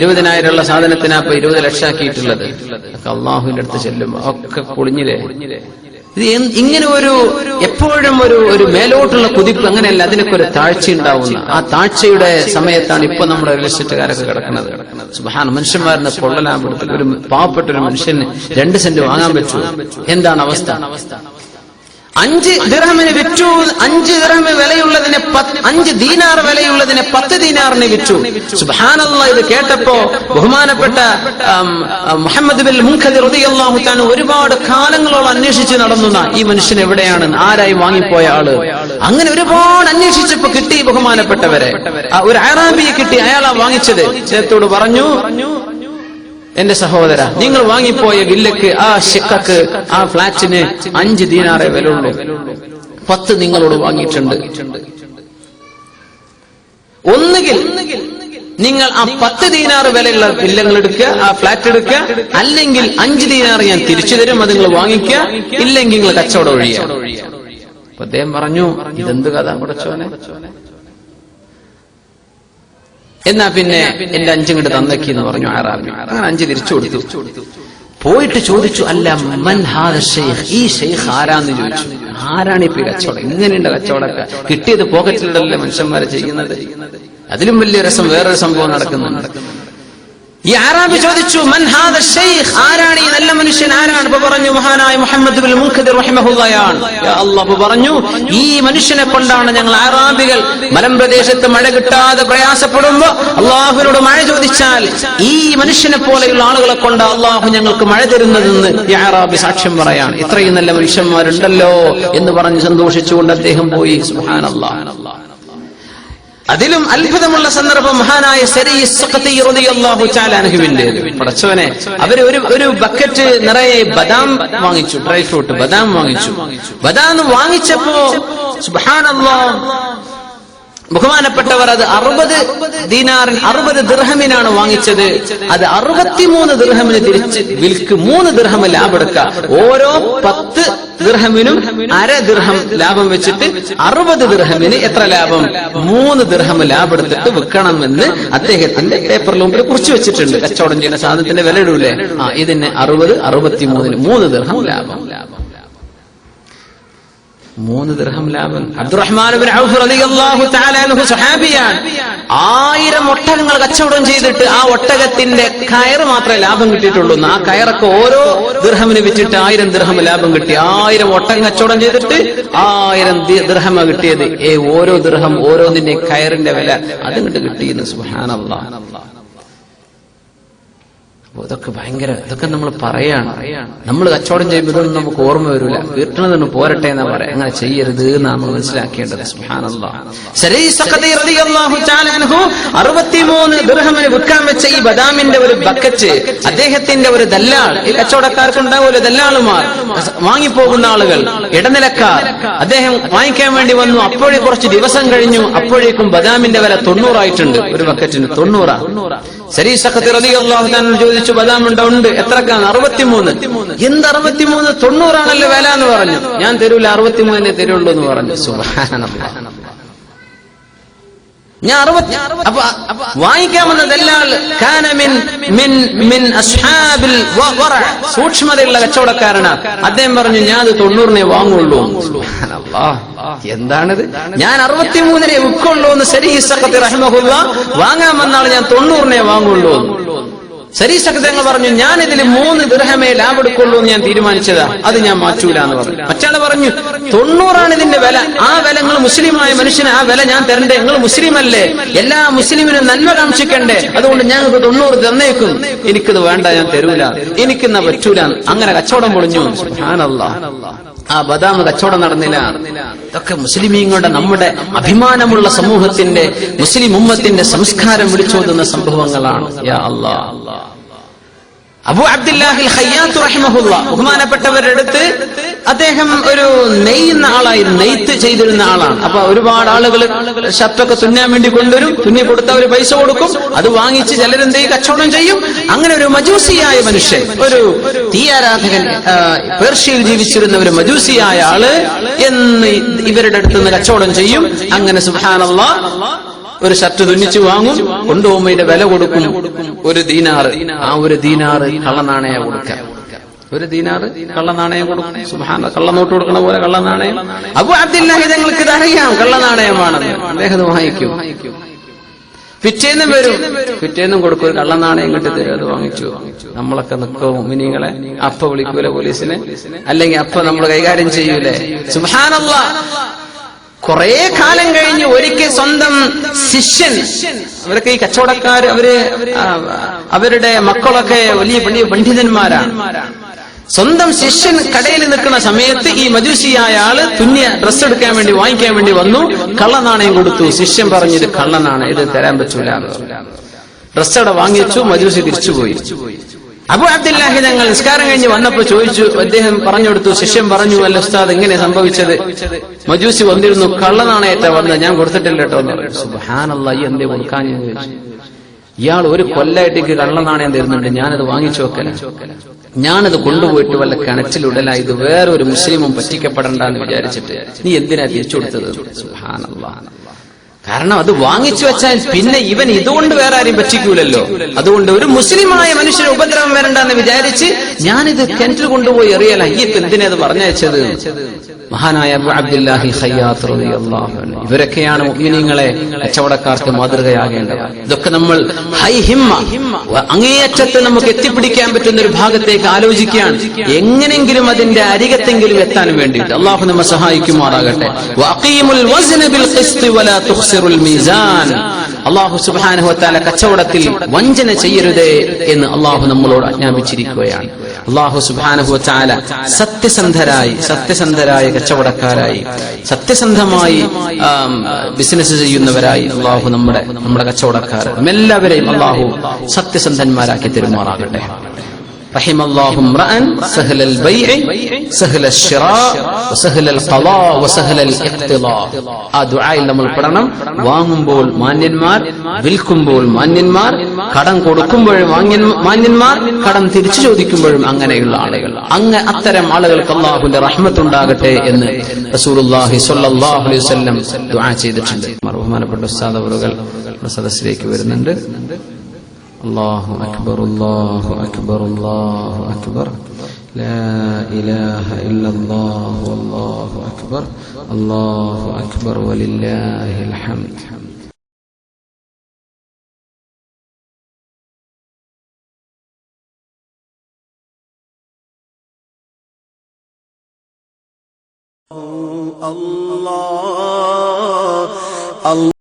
20,000 ഉള്ള സാധനത്തിനാ ഇപ്പൊ 20 ലക്ഷം ആക്കിയിട്ടുള്ളത്. അള്ളാഹുവിന്റെ അടുത്ത് ചെല്ലുമ്പോ ഒക്കെ പൊളിഞ്ഞില്ലേ. ഇത് ഇങ്ങനെ എപ്പോഴും ഒരു മേലോട്ടുള്ള കുതിപ്പ് അങ്ങനെയല്ല, അതിനൊക്കെ ഒരു താഴ്ച ഉണ്ടാവുന്ന ആ താഴ്ചയുടെ സമയത്താണ് ഇപ്പൊ നമ്മുടെ റിയൽ എസ്റ്റേറ്റുകാരൊക്കെ കിടക്കുന്നത്. സുബ്ഹാൻ, മനുഷ്യന്മാരുടെ പൊള്ളലാമ്പെടുത്തിൽ ഒരു പാവപ്പെട്ട ഒരു മനുഷ്യന് 2 സെന്റ് വാങ്ങാൻ പറ്റൂ. എന്താണ് അവസ്ഥ? 5 ദിർഹമിന് വിറ്റു. 5 ദിർഹം വിലയുള്ളതിനെ 5 ദീനാർ വിലയുള്ളതിനെ 10 ദീനാറിന് വിറ്റു. സുബ്ഹാനല്ലാഹ്. ഇത് കേട്ടപ്പോ ബഹുമാനപ്പെട്ട മുഹമ്മദ് ബിൻ മുൻകദിർ റളിയല്ലാഹു തആല ഒരുപാട് കാലങ്ങളോളം അന്വേഷിച്ച് നടന്നു ഈ മനുഷ്യൻ എവിടെയാണെന്ന്, ആരായി വാങ്ങിപ്പോയ ആള്. അങ്ങനെ ഒരുപാട് അന്വേഷിച്ചപ്പോ കിട്ടി ബഹുമാനപ്പെട്ടവരെ. ഒരു അറാബിയെ കിട്ടി, അയാളാ വാങ്ങിച്ചത്. അദ്ദേഹത്തോട് പറഞ്ഞു, എന്റെ സഹോദര, നിങ്ങൾ വാങ്ങിപ്പോയ വില്ലക്ക്, ആ ഷിക്കക്ക്, ആ ഫ്ലാറ്റിന് 5 ദീനാറേ വിലയുള്ളൂ, 10 നിങ്ങളോട് വാങ്ങിയിട്ടുണ്ട്. ഒന്നുകിൽ നിങ്ങൾ ആ 10 ദീനാർ വിലയുള്ള വില്ലങ്ങൾ എടുക്കുക, ആ ഫ്ലാറ്റ് എടുക്കുക, അല്ലെങ്കിൽ 5 ദീനാർ ഞാൻ തിരിച്ചു തരും, അത് നിങ്ങൾ വാങ്ങിക്കുക, ഇല്ലെങ്കിൽ നിങ്ങൾ കച്ചവടം ഒഴിയുക. അപ്പൊ അദ്ദേഹം പറഞ്ഞു, ഇതെന്ത് കഥ പടച്ചോനെ, എന്നാ പിന്നെ എന്റെ 5 ഇങ്ങോട്ട് തന്നേക്കി എന്ന് പറഞ്ഞു അറാബി. അങ്ങനെ 5 തിരിച്ചു കൊടുത്തു. പോയിട്ട് ചോദിച്ചു, അല്ല മൻ ഹാദ ശൈഖ്, ഈ ശൈഖ് ആരാന്ന് ചോദിച്ചു. ആരാണ് ഇപ്പൊ കച്ചവടം? ഇങ്ങനെയുണ്ട് കച്ചവടമൊക്കെ, കിട്ടിയത് പോക്കറ്റിലൂടെയല്ലേ മനുഷ്യന്മാരെ ചെയ്യുന്നത്. അതിലും വലിയ രസം വേറൊരു സംഭവം നടക്കുന്നുണ്ട്. ഈ അറാബി ചോദിച്ചു, മൻ ഹാദ ശൈഖ്, ആരാണ് ഈ നല്ല മനുഷ്യൻ, ആരാണ്? ഇപ്പൊ പറഞ്ഞു, മഹാനായ മുഹമ്മദ് ബിൻ മുൻകദിർ റഹിമഹുള്ളാഹ്. യാ അല്ലാഹ്, പറഞ്ഞു, ഈ മനുഷ്യനെ കൊണ്ടാണ് ഞങ്ങൾ അറാബികൾ മലമ്പ്രദേശത്ത് മഴ കിട്ടാതെ പ്രയാസപ്പെടുമ്പോ അള്ളാഹുവിനോട് മഴ ചോദിച്ചാൽ ഈ മനുഷ്യനെ പോലെയുള്ള ആളുകളെ കൊണ്ട് അള്ളാഹു ഞങ്ങൾക്ക് മഴ തരുന്നതെന്ന് ഈ അറാബി സാക്ഷ്യം പറയാണ്. ഇത്രയും നല്ല മനുഷ്യന്മാരുണ്ടല്ലോ എന്ന് പറഞ്ഞ് സന്തോഷിച്ചുകൊണ്ട് അദ്ദേഹം പോയി. സുബ്ഹാനല്ലാഹ്. അതിലും അത്ഭുതമുള്ള സന്ദർഭം മഹാനായ സരീ സഖതി റളിയല്ലാഹു തആല അൻഹുവിന്റേത്. പടച്ചവനെ, അവര് ഒരു ബക്കറ്റ് നിറയെ ബദാം വാങ്ങിച്ചു, ഡ്രൈ ഫ്രൂട്ട് ബദാം വാങ്ങിച്ചു. ബദാം വാങ്ങിച്ചപ്പോ സുബ്ഹാനല്ലാഹ്, ബഹുമാനപ്പെട്ടവർ അത് 60 ദീനാറിന് 60 ദിർഹമിനാണ് വാങ്ങിച്ചത്. അത് 63 ദിർഹമിന് തിരിച്ച് വിൽക്ക് 3 ദിർഹം ലാഭെടുക്കുക. ഓരോ 10 ദിർഹമിനും 1/2 ദിർഹം ലാഭം വെച്ചിട്ട് 60 ദിർഹമിന് എത്ര ലാഭം? 3 ദിർഹം ലാഭെടുത്തിട്ട് വിൽക്കണമെന്ന് അദ്ദേഹത്തിന്റെ പേപ്പറിൽ മുമ്പിൽ കുറിച്ച് വെച്ചിട്ടുണ്ട്. കച്ചവടം ചെയ്യുന്ന സാധനത്തിന്റെ വില ഇടൂലേ, ഇതിന് 60, 63 3 ദിർഹം ലാഭം. 3 ദിർഹം ലാഭം. അബ്ദുറഹ്മാൻ ഇബ്നു ഔഫ് റളിയല്ലാഹു തആല അൻഹു സ്വഹാബിയാണ്. 1000 ഒട്ടകങ്ങൾ കച്ചവടം ചെയ്തിട്ട് ആ ഒട്ടകത്തിന്റെ കയറ് മാത്രമേ ലാഭം കിട്ടിയിട്ടുള്ളൂ. ആ കയറൊക്കെ ഓരോ ദിർഹമിന് വിറ്റിട്ട് 1000 ദിർഹം ലാഭം കിട്ടി. 1000 ഒട്ടകം കച്ചവടം ചെയ്തിട്ട് 1000 ദിർഹമ കിട്ടിയത്. ഓരോ ദിർഹം ഓരോന്നിന്റെ കയറിന്റെ വില അതുകൊണ്ട് കിട്ടിയെന്ന്. സുബ്ഹാനല്ലാഹ്. ഇതൊക്കെ ഭയങ്കര, ഇതൊക്കെ നമ്മൾ പറയാണ്. നമ്മൾ കച്ചവടം ചെയ്യുമ്പോൾ ഇതൊന്നും നമുക്ക് ഓർമ്മ വരില്ല. കിട്ടണതൊന്നും പോരട്ടെ എന്നാ പറയാം. അങ്ങനെ ചെയ്യരുത് എന്നാണ് നമ്മൾ മനസ്സിലാക്കേണ്ടത്. സുബ്ഹാനല്ലാഹ്. സരീ സഖതി റളിയല്ലാഹു തആല അൻഹു 63 ദിർഹമിന് വിൽക്കാൻ വെച്ച ഈ ബദാമിന്റെ ഒരു ബക്കറ്റ് അദ്ദേഹത്തിന്റെ ഒരു ദല്ലാൾ, ഈ കച്ചവടക്കാർക്കുണ്ടാവുമല്ലോ ദല്ലാളുമാർ, വാങ്ങിപ്പോകുന്ന ആളുകൾ, ഇടനിലക്കാർ, അദ്ദേഹം വാങ്ങിക്കാൻ വേണ്ടി വന്നു. അപ്പോഴേ കുറച്ച് ദിവസം കഴിഞ്ഞു. അപ്പോഴേക്കും ബദാമിന്റെ വില 90 ആയിട്ടുണ്ട്. ഒരു ബക്കറ്റിന് 90. സരീ സഖതി റളിയല്ലാഹു തആല ചോദിച്ചു, ബദാം ഉണ്ടോ? ഉണ്ട്. എത്രക്കാണ്? 63. എന്ത് 63? 90 ആണല്ലോ വില എന്ന് പറഞ്ഞു. ഞാൻ തരൂല, 63 തരുള്ളൂ എന്ന് പറഞ്ഞു. സുബ്ഹാനല്ലാഹ്. ഞാൻ 60. അപ്പൊ വാങ്ങിക്കാമെന്ന ദല്ലാൽ കാന മിൻ അസ്ഹാബിൽ വറ, സൂക്ഷ്മതയുള്ള കച്ചവടക്കാരനാണ്. അദ്ദേഹം പറഞ്ഞു, ഞാൻ അത് 90 വാങ്ങുള്ളൂ. സുബ്ഹാനല്ലാഹ്. എന്താണിത്? ഞാൻ 63 വിൽക്കുള്ളൂ എന്ന് സരീ സഖതി റഹിമഹുല്ലാഹ് വാങ്ങാമെന്നാണ്, ഞാൻ 90 വാങ്ങുള്ളൂ. സരീ സഖതി പറഞ്ഞു, ഞാൻ ഇതിൽ 3 ദിർഹമേ ലാഭെടുക്കുള്ളൂ എന്ന് ഞാൻ തീരുമാനിച്ചതാ, അത് ഞാൻ മാറ്റൂല എന്ന് പറഞ്ഞു. മറ്റാള് പറഞ്ഞു, 90 ഇതിന്റെ വില. ആ വില നിങ്ങൾ മുസ്ലിമായ മനുഷ്യന് ആ വില ഞാൻ തരണ്ടേ? നിങ്ങൾ മുസ്ലിം അല്ലേ? എല്ലാ മുസ്ലിമിനും നന്മ കാംക്ഷിക്കണ്ടേ? അതുകൊണ്ട് ഞങ്ങൾക്ക് 90 തന്നേക്കും. എനിക്കത് വേണ്ട, ഞാൻ തരൂല, എനിക്കെന്നാ പറ്റൂല. അങ്ങനെ കച്ചവടം പൊളിഞ്ഞു. സുബ്ഹാനല്ലാഹ്. ആ ബദാം കച്ചവടം നടന്നില്ല. ഇതൊക്കെ മുസ്ലിമീങ്ങളുടെ, നമ്മുടെ അഭിമാനമുള്ള സമൂഹത്തിന്റെ, മുസ്ലിം ഉമ്മത്തിന്റെ സംസ്കാരം വിളിച്ചോതുന്ന സംഭവങ്ങളാണ്. യാ അല്ലാഹ്. അബൂ അബ്ദുല്ലാഹിൽ ഖയ്യാത്ത് റഹിമഹുല്ലാഹ് ബഹുമാനപ്പെട്ടവരുടെ അടുത്ത് അദ്ദേഹം ഒരു നെയ്യുന്ന ആളായിരുന്നു, നെയ്ത്ത് ചെയ്തിരുന്ന ആളാണ്. അപ്പൊ ഒരുപാട് ആളുകൾ ഷർട്ടൊക്കെ തുന്നാൻ വേണ്ടി കൊണ്ടുവരും. തുന്നി കൊടുത്ത ഒരു പൈസ കൊടുക്കും, അത് വാങ്ങിച്ച് ചിലരെന്തെയും കച്ചവടം ചെയ്യും. അങ്ങനെ ഒരു മജൂസിയായ മനുഷ്യൻ, ഒരു തീയാരാധകൻ, പേർഷ്യയിൽ ജീവിച്ചിരുന്ന ഒരു മജൂസിയായ ആള് എന്ന് ഇവരുടെ അടുത്ത് നിന്ന് കച്ചവടം ചെയ്യും. അങ്ങനെ സുബ്ഹാനല്ലാഹ് ഒരു ഷർട്ട് തുന്നിച്ചു വാങ്ങും, കൊണ്ടുപോകുമ്പോ ഇതിന്റെ വില കൊടുക്കും 1 ദീനാറ്. ആ 1 ദീനാറ് കള്ളനാണയം കൊടുക്കാം. 1 ദീനാറ് കള്ളനാണയം കൊടുക്കും. സുബ്ഹാനല്ലാഹ്, കള്ളനോട്ട് കൊടുക്കണ പോലെ കള്ളനാണയം. അബൂ അബ്ദില്ലാഹി തങ്ങൾക്ക് ഇതറിയാം കള്ളനാണയമാണെന്ന്. അദ്ദേഹം വാങ്ങിക്കും. പിറ്റേന്നും വരും, പിറ്റേന്നും കൊടുക്കും, ഒരു കള്ളനാണയം കിട്ടി അത് വാങ്ങിച്ചു. നമ്മളൊക്കെ നിൽക്കും മുഅ്മിനീങ്ങളെ, അപ്പ വിളിക്കൂലെ പോലീസിനെ, അല്ലെങ്കിൽ അപ്പ നമ്മൾ കൈകാര്യം ചെയ്യൂലേ? സുബ്ഹാനല്ലാഹ്. കുറെ കാലം കഴിഞ്ഞ് ഒരിക്കൽ സ്വന്തം ശിഷ്യൻ, അവരൊക്കെ ഈ കച്ചവടക്കാർ, അവരുടെ മക്കളൊക്കെ വലിയ വലിയ പണ്ഡിതന്മാരാണ്. സ്വന്തം ശിഷ്യൻ കടയിൽ നിൽക്കുന്ന സമയത്ത് ഈ മജൂസിയായ ആള് തുന്നിയ ഡ്രസ്സ് എടുക്കാൻ വേണ്ടി വാങ്ങിക്കാൻ വേണ്ടി വന്നു. കള്ളനാണയം കൊടുത്തു. ശിഷ്യൻ പറഞ്ഞു ഇത് കള്ളനാണ്, ഇത് തരാൻ പറ്റൂല. ഡ്രസ്സ് അവിടെ വാങ്ങിച്ചു. മജൂസി തിരിച്ചുപോയി. അബൂ അബ്ദില്ലാഹി തങ്ങൾ നിസ്കാരം കഴിഞ്ഞ് വന്നപ്പോ ചോദിച്ചു. അദ്ദേഹം പറഞ്ഞു കൊടുത്തു. ശിഷ്യൻ പറഞ്ഞു, അല്ല ഉസ്താദ് എങ്ങനെ സംഭവിച്ചത്? മജൂസി വന്നിരുന്നു, കള്ളനാണയത്തെ വന്നത്, ഞാൻ കൊടുത്തിട്ടില്ല കേട്ടോ എന്ന് പറഞ്ഞു. സുബ്ഹാനല്ലാഹ്, ഈ എന്തേ കൊടുക്കാൻ ഞാൻ ചോദിച്ചു. ഇയാൾ 1 കൊല്ലായിട്ടേക്ക് കള്ളനാണയം തരുന്നുണ്ട്, ഞാനത് വാങ്ങിച്ചു വെക്കല, ഞാനത് കൊണ്ടുപോയിട്ട് വല്ല കിണറ്റിലുടല, ഇത് വേറൊരു മുസ്ലിമും പറ്റിക്കപ്പെടണ്ടെന്ന് വിചാരിച്ചിട്ട് നീ എന്തിനാ തിരിച്ചു കൊടുത്തത്? സുബ്ഹാനല്ലാഹ്. കാരണം അത് വാങ്ങിച്ചു വെച്ചാൽ പിന്നെ ഇവൻ ഇതുകൊണ്ട് വേറെ ആരെയും പറ്റിക്കൂലല്ലോ. അതുകൊണ്ട് ഒരു മുസ്ലിമായ മനുഷ്യന് ഉപദ്രവം വരണ്ടെന്ന് വിചാരിച്ച് ഞാനിത് കിണറ്റിൽ കൊണ്ടുപോയി എറിയല. ഈ എന്തിനാ അത് പറഞ്ഞയച്ചത്? മഹാനായ അബൂ അബ്ദില്ലാഹി ഖയ്യാത്ത് റളിയല്ലാഹു അൻഹു. ഇവരൊക്കെയാണ് മുഅ്മിനീങ്ങളെ, കച്ചവടക്കാർക്ക് മാതൃകയാകേണ്ടത്. ഇതൊക്കെ നമ്മൾ ഹൈ ഹിമ്മ, അങ്ങേയറ്റത്ത് നമുക്ക് എത്തിപ്പിടിക്കാൻ പറ്റുന്ന ഒരു ഭാഗത്തേക്ക് ആലോചിക്കുകയാണ്. എങ്ങനെങ്കിലും അതിന്റെ അരികത്തെങ്കിലും എത്താൻ വേണ്ടിയിട്ട് അള്ളാഹു നമ്മെ സഹായിക്കുമാറാകട്ടെ. വഅഖീമുൽ വസ്ന ബിൽ ഖിസ്തി വലാ തുഖ്സിറുൽ മീസാൻ. അള്ളാഹു സുബ്ഹാനഹു വതആല കച്ചവടത്തിൽ വഞ്ചന ചെയ്യരുതേ എന്ന് അള്ളാഹു നമ്മളോട് ആജ്ഞാപിച്ചിരിക്കുകയാണ്. അള്ളാഹു സുബ്ഹാനഹു വതആല സത്യസന്ധരായ കച്ചവടക്കാരായി, സത്യസന്ധമായി ബിസിനസ് ചെയ്യുന്നവരായി അള്ളാഹു നമ്മുടെ കച്ചവടക്കാർ എല്ലാവരെയും അള്ളാഹു സത്യസന്ധന്മാരാക്കി തെരുമാറാകട്ടെ. رحم الله امرأ سهل البيع سهل الشراء وسهل القضاء وسهل الاقتضاء. ആ ദുആയിൽ നമ്മൾ പറയണം, വാങ്ങുമ്പോൾ മാന്യന്മാർ, വിൽക്കുമ്പോൾ മാന്യന്മാർ, കടം കൊടുക്കുമ്പോഴും മാന്യന്മാർ, കടം തിരിച്ചു ചോദിക്കുമ്പോഴും അങ്ങനെയുള്ള ആളുകൾ. അത്തരം ആളുകൾക്ക് അല്ലാഹുവിന്റെ റഹ്മത്ത് ഉണ്ടാകട്ടെ എന്ന് റസൂലുള്ളാഹി സ്വല്ലല്ലാഹു അലൈഹി വസല്ലം ദുആ ചെയ്തിട്ടുണ്ട്. ബഹുമാനപ്പെട്ട ഉസ്താദ് അവറുകൾ സദസ്സിലേക്ക് വരുന്നുണ്ട്. الله أكبر الله أكبر الله أكبر لا إله إلا الله والله أكبر الله أكبر ولله الحمد. الله